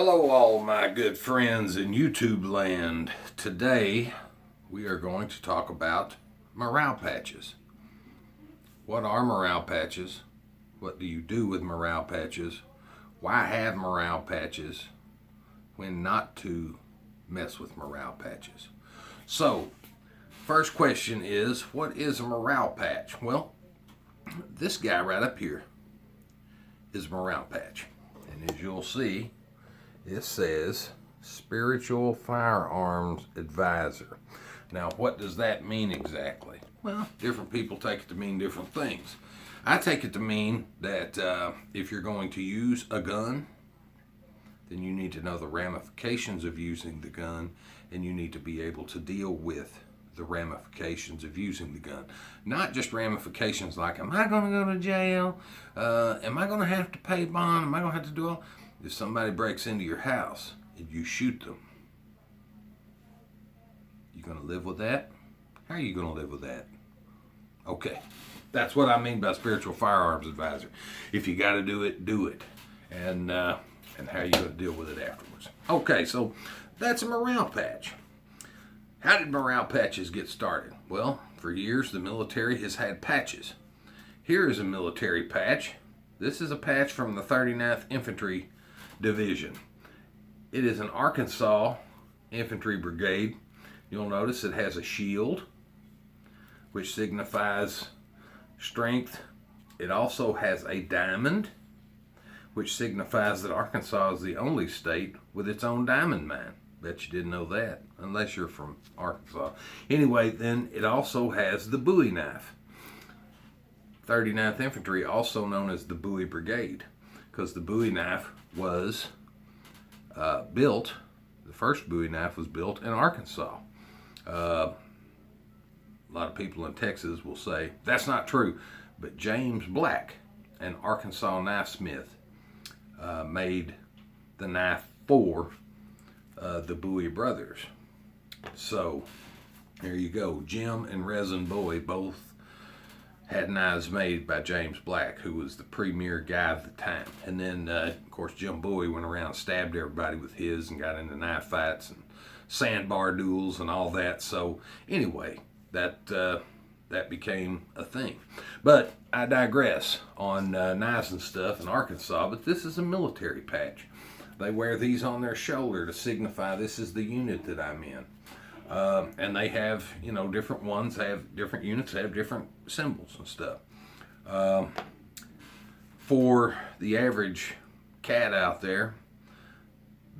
Hello all my good friends in YouTube land. Today we are going to talk about morale patches. What are morale patches? What do you do with morale patches? Why have morale patches? When not to mess with morale patches. So, first question is, what is a morale patch? Well, this guy right up here is a morale patch. And as you'll see, it says Spiritual Firearms Advisor. Now, what does that mean exactly? Well, different people take it to mean different things. I take it to mean that if you're going to use a gun, then you need to know the ramifications of using the gun, and you need to be able to deal with the ramifications of using the gun. Not just ramifications like, am I going to go to jail? Am I going to have to pay bond? Am I going to have to do all? If somebody breaks into your house and you shoot them, you going to live with that? How are you going to live with that? Okay, that's what I mean by Spiritual Firearms Advisor. If you got to do it, do it. And how are you going to deal with it afterwards? Okay, so that's a morale patch. How did morale patches get started? Well, for years the military has had patches. Here is a military patch. This is a patch from the 39th Infantry Division. It is an Arkansas Infantry Brigade. You'll notice it has a shield, which signifies strength. It also has a diamond, which signifies that Arkansas is the only state with its own diamond mine. Bet you didn't know that, unless you're from Arkansas. Anyway, then it also has the Bowie knife. 39th Infantry, also known as the Bowie Brigade, because the Bowie knife was built, the first Bowie knife was built in Arkansas. A lot of people in Texas will say that's not true, but James Black, an Arkansas knifesmith, made the knife for the Bowie brothers. So there you go. Jim and Resin Bowie both had knives made by James Black, who was the premier guy of the time. And then, of course, Jim Bowie went around and stabbed everybody with his and got into knife fights and sandbar duels and all that. So anyway, that became a thing. But I digress on knives and stuff in Arkansas, but this is a military patch. They wear these on their shoulder to signify this is the unit that I'm in. And they have, different ones have different units, have different symbols and stuff. For the average cat out there,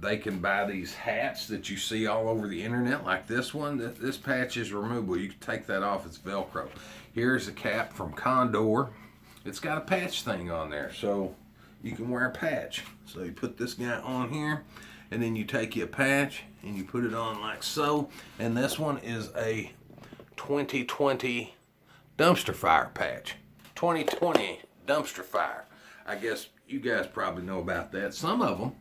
they can buy these hats that you see all over the internet, like this one. This patch is removable. You can take that off. It's Velcro. Here's a cap from Condor. It's got a patch thing on there, so you can wear a patch. So you put this guy on here, and then you take your patch and you put it on like so. And this one is a 2020 dumpster fire patch. 2020 dumpster fire. I guess you guys probably know about that. Some of them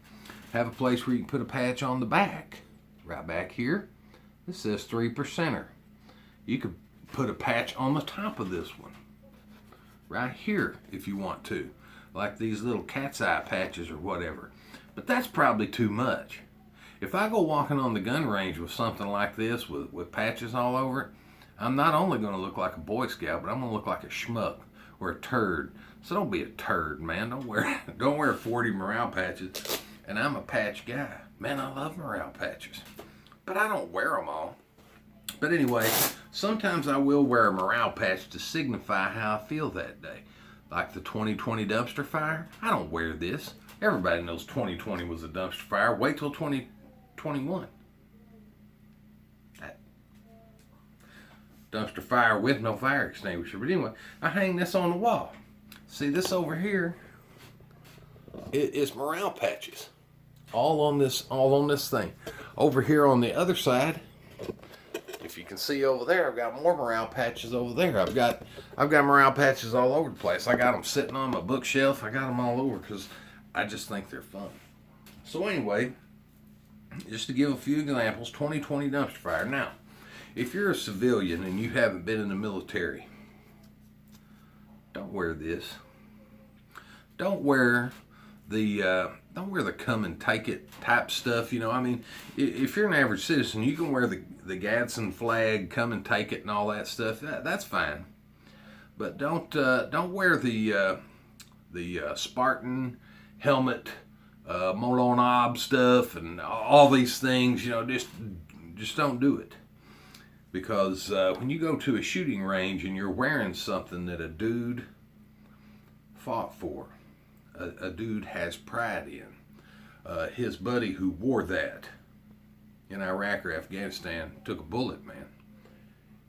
have a place where you can put a patch on the back. Right back here, it says 3%er. You could put a patch on the top of this one. Right here, if you want to. Like these little cat's eye patches or whatever. But that's probably too much. If I go walking on the gun range with something like this with patches all over it, I'm not only going to look like a Boy Scout, but I'm going to look like a schmuck or a turd. So don't be a turd, man. Don't wear 40 morale patches. And I'm a patch guy. Man, I love morale patches. But I don't wear them all. But anyway, sometimes I will wear a morale patch to signify how I feel that day. Like the 2020 dumpster fire. I don't wear this. Everybody knows 2020 was a dumpster fire. Wait till 2021. That dumpster fire with no fire extinguisher. But anyway, I hang this on the wall. See this over here? It is morale patches. All on this thing. Over here on the other side, if you can see over there, I've got more morale patches over there. I've got morale patches all over the place. I got them sitting on my bookshelf. I got them all over because I just think they're fun. So anyway, just to give a few examples, 2020 dumpster fire. Now, if you're a civilian and you haven't been in the military, don't wear this. Don't wear don't wear the come and take it type stuff. You know, I mean, if you're an average citizen, you can wear the Gadsden flag, come and take it, and all that stuff. That's fine. But don't wear the Spartan helmet, Molon stuff, and all these things. You know, just don't do it. Because when you go to a shooting range and you're wearing something that a dude fought for, a dude has pride in, his buddy who wore that in Iraq or Afghanistan took a bullet, man.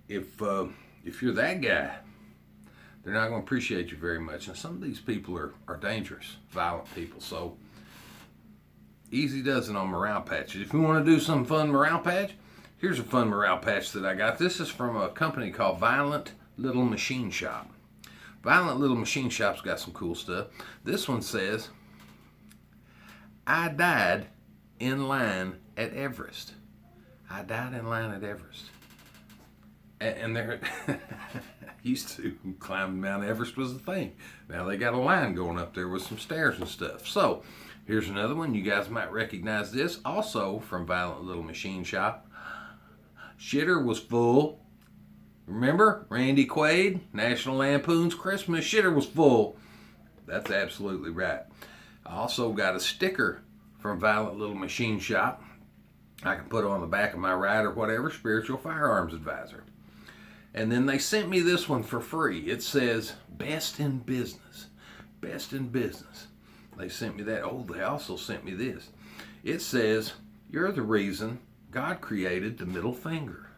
If you're that guy, they're not going to appreciate you very much. And some of these people are dangerous, violent people. So easy does it on morale patches. If you want to do some fun morale patch, here's a fun morale patch that I got. This is from a company called Violent Little Machine Shop. Violent Little Machine Shop's got some cool stuff. This one says, I died in line at Everest. I died in line at Everest. And they're used to climbing Mount Everest was the thing. Now they got a line going up there with some stairs and stuff. So here's another one. You guys might recognize this. Also from Violent Little Machine Shop. Shitter was full. Remember? Randy Quaid, National Lampoon's Christmas. Shitter was full. That's absolutely right. I also got a sticker from Violent Little Machine Shop. I can put it on the back of my ride or whatever. Spiritual Firearms Advisor. And then they sent me this one for free. It says, Best in Business. Best in Business. They sent me that. Oh, they also sent me this. It says, You're the reason God created the middle finger.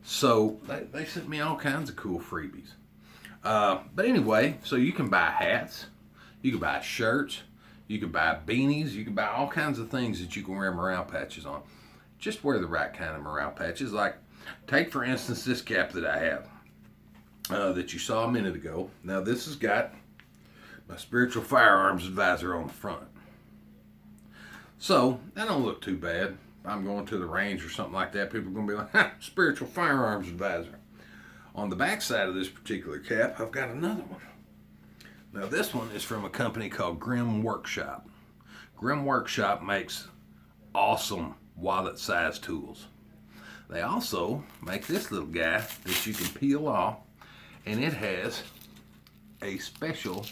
So they sent me all kinds of cool freebies. But anyway, so you can buy hats, you can buy shirts, you can buy beanies, you can buy all kinds of things that you can wear morale patches on. Just wear the right kind of morale patches. Like, take for instance this cap that I have that you saw a minute ago. Now this has got my Spiritual Firearms Advisor on the front. So, that don't look too bad. If I'm going to the range or something like that, people are going to be like, ha, Spiritual Firearms Advisor. On the back side of this particular cap, I've got another one. Now, this one is from a company called Grim Workshop. Grim Workshop makes awesome wallet-sized tools. They also make this little guy that you can peel off, and it has a special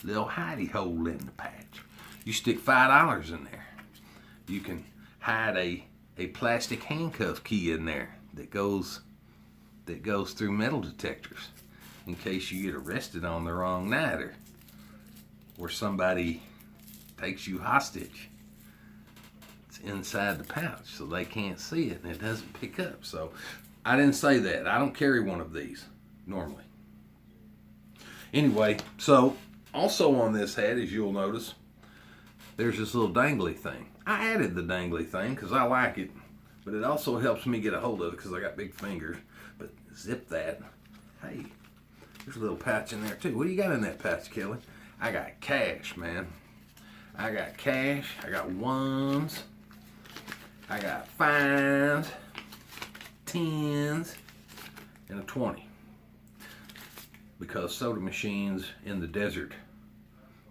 little hidey hole in the patch. You stick $5 in there. You can hide a plastic handcuff key in there that goes through metal detectors in case you get arrested on the wrong night or somebody takes you hostage. It's inside the pouch so they can't see it and it doesn't pick up. So I didn't say that. I don't carry one of these normally. Anyway, so also on this hat, as you'll notice, there's this little dangly thing. I added the dangly thing because I like it, but it also helps me get a hold of it because I got big fingers. But zip that. Hey, there's a little pouch in there too. What do you got in that pouch, Kelly? I got cash, man. I got cash. I got ones. I got fives, tens, and a 20. Because soda machines in the desert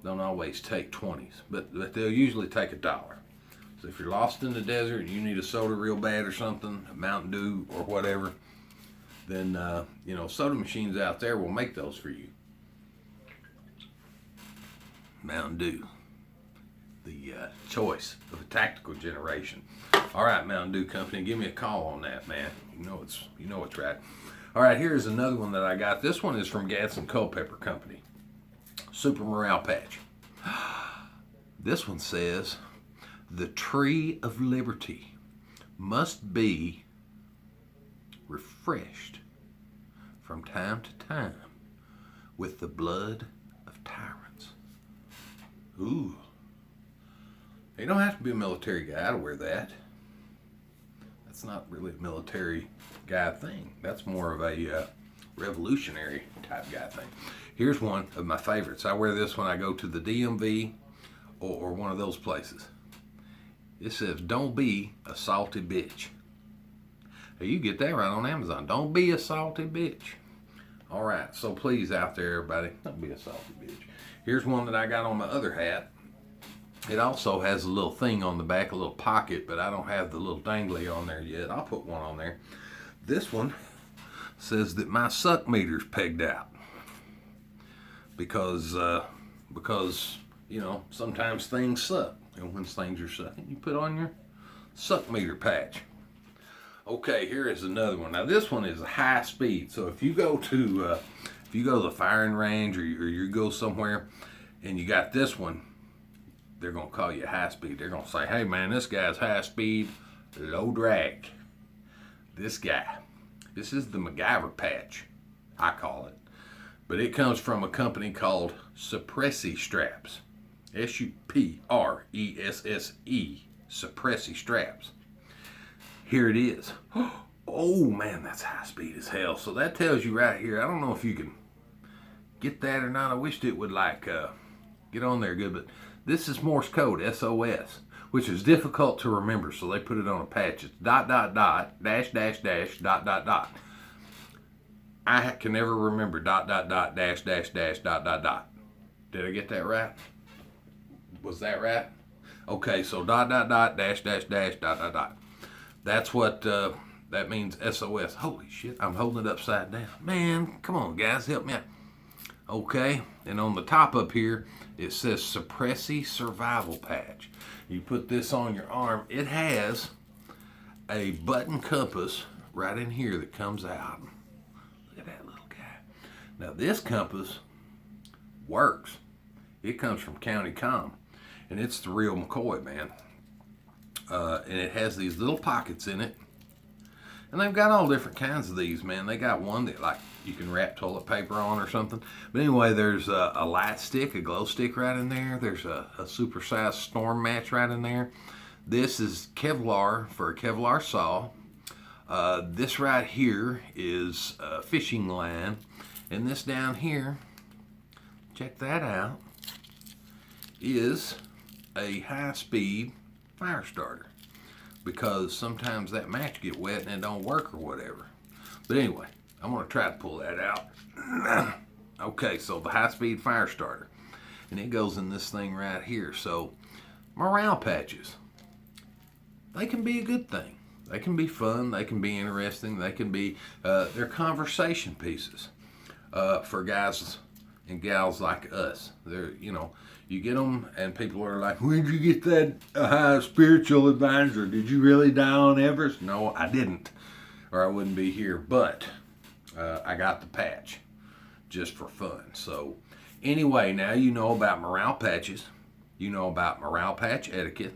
don't always take 20s, but they'll usually take $1. So if you're lost in the desert and you need a soda real bad or something, a Mountain Dew or whatever, then soda machines out there will make those for you. Mountain Dew, the choice of a tactical generation. All right, Mountain Dew Company, give me a call on that, man. You know it's right. All right, here's another one that I got. This one is from Gadsden Culpeper Company. Super Morale Patch. This one says, the tree of liberty must be refreshed from time to time with the blood of tyrants. Ooh. You don't have to be a military guy to wear that. That's not really a military guy thing. That's more of a revolutionary type guy thing. Here's one of my favorites. I wear this when I go to the DMV or one of those places. It says, don't be a salty bitch. Now, you get that right on Amazon. Don't be a salty bitch. All right, so please out there, everybody, don't be a salty bitch. Here's one that I got on my other hat. It also has a little thing on the back, a little pocket, but I don't have the little dangly on there yet. I'll put one on there. This one says that my suck meter's pegged out because you know, sometimes things suck, and when things are sucking, you put on your suck meter patch. Okay, here is another one. Now this one is a high speed, so if you go to the firing range, or you go somewhere and you got this one, they're gonna call you high speed. They're gonna say, hey man, this guy's high speed, low drag. This guy, this is the MacGyver patch, I call it. But it comes from a company called Suppressi Straps. S-U-P-R-E-S-S-E, Suppressi Straps. Here it is. Oh man, that's high speed as hell. So that tells you right here, I don't know if you can get that or not. I wished it would like get on there good, but this is Morse code, SOS, which is difficult to remember, so they put it on a patch. It's ... dash dash dash ... I can never remember ... dash dash dash ... Did I get that right? Was that right? Okay, so ... dash dash dash ... That's what that means, SOS. Holy shit, I'm holding it upside down. Man, come on guys, help me out. Okay, and on the top up here, it says Suppressi Survival Patch. You put this on your arm. It has a button compass right in here that comes out. Look at that little guy. Now this compass works. It comes from County Com, and it's the real McCoy, man. And it has these little pockets in it. And they've got all different kinds of these, man. They got one that like you can wrap toilet paper on or something. But anyway, there's a light stick, a glow stick right in there. There's a supersized storm match right in there. This is Kevlar for a Kevlar saw. This right here is a fishing line. And this down here, check that out, is a high-speed fire starter, because sometimes that match get wet and it don't work or whatever. But anyway, I'm going to try to pull that out. Okay, so the high-speed fire starter, and it goes in this thing right here. So morale patches, they can be a good thing. They can be fun. They can be interesting. They can be they're conversation pieces for guys and gals like us. They're, you know, you get them and people are like, where'd you get that high spiritual advisor? Did you really die on Everest? No, I didn't, or I wouldn't be here. But I got the patch just for fun. So anyway, now you know about morale patches. You know about morale patch etiquette.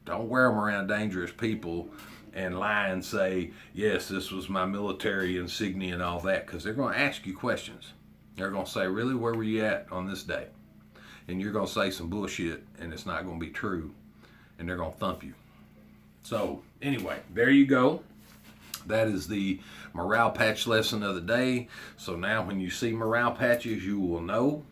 Don't wear them around dangerous people and lie and say, yes, this was my military insignia and all that, because they're going to ask you questions. They're going to say, really, where were you at on this day? And you're going to say some bullshit, and it's not going to be true, and they're going to thump you. So anyway, there you go. That is the morale patch lesson of the day. So now when you see morale patches, you will know.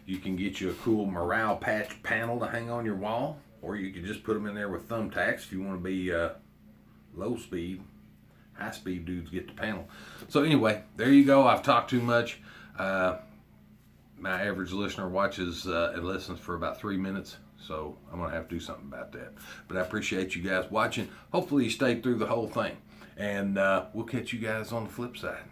You can get you a cool morale patch panel to hang on your wall, or you can just put them in there with thumbtacks if you want to be low speed. High speed dudes get the panel. So anyway, there you go. I've talked too much. My average listener watches and listens for about 3 minutes, so I'm going to have to do something about that. But I appreciate you guys watching. Hopefully you stayed through the whole thing, and we'll catch you guys on the flip side.